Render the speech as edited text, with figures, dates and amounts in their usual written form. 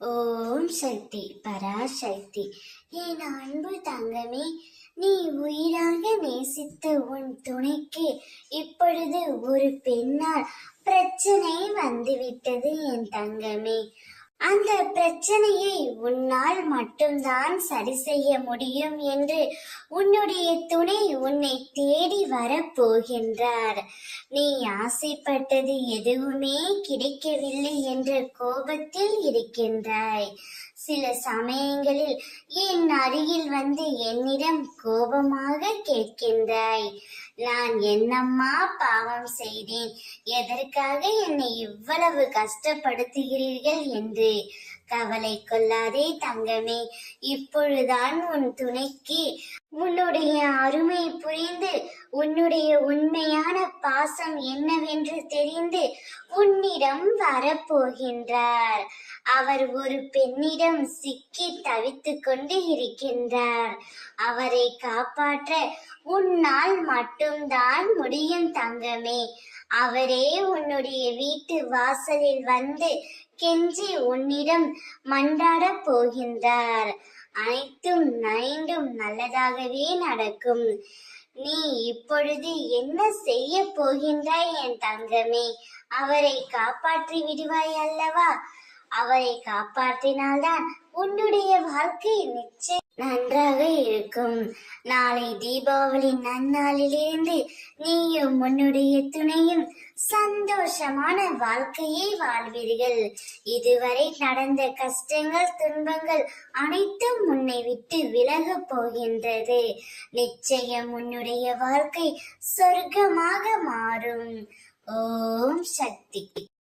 ஓம் சக்தி பராசக்தி. என் அன்பு தங்கமே, நீ உயிராக நேசித்த உன் துணைக்கு இப்பொழுது ஒரு பெண்ணால் பிரச்சனை வந்துவிட்டது என் தங்கமே. அந்த பிரச்சனையை உன்னால் மட்டும்தான் சரி செய்ய முடியும் என்று உன்னுடைய துணை உன்னை தேடி வரப்போகின்றார். நீ ஆசைப்பட்டது எதுவுமே கிடைக்கவில்லை என்ற கோபத்தில் இருக்கின்றாய். சில சமயங்களில் என் அருகில் வந்து என்னிடம் கோபமாக கேட்கின்றாய், நான் என்னம்மா பாவம் செய்தேன், எதற்காக என்னை இவ்வளவு கஷ்டப்படுத்துகிறீர்கள் என்று. கவலை கொள்ளாதே தங்கமே, இப்பொழுதுதான் உன் துணைக்கு உன்னுடைய அருமை புரிந்து உன்னுடைய உண்மையான பாசம் என்னவென்று தெரிந்து உன்னிடம் வரப்போகின்றார். அவர் ஒரு பெண்ணிடம் சிக்கி தவித்துக் கொண்டு இருக்கின்றார். அவரை காப்பாற்ற உன்னால் மட்டும்தான் முடியும் தங்கமே. அவரே உன்னுடைய வீட்டு வாசலில் வந்து கெஞ்சி உன்னிடம் மன்றாடப் போகின்றார். அனைத்தும் நைந்தும் நல்லதாகவே நடக்கும். நீ இப்பொழுது என்ன செய்ய போகின்றாய் என் தங்கமே? அவரை காப்பாற்றி விடுவாய் அல்லவா? அவரை காப்பாற்றினால்தான் உன்னுடைய வாழ்க்கை நிச்சயம் நன்றாக இருக்கும். நாளை தீபாவளி நன்னாளிலிருந்து நீயும் உன்னுடைய துணையும் சந்தோஷமான வாழ்க்கையை வாழ்வீர்கள். இதுவரை நடந்த கஷ்டங்கள் துன்பங்கள் அனைத்தும் உன்னை விட்டு விலகப் போகின்றது. நிச்சயம் உன்னுடைய வாழ்க்கை சொர்க்கமாக மாறும். ஓம் சக்தி.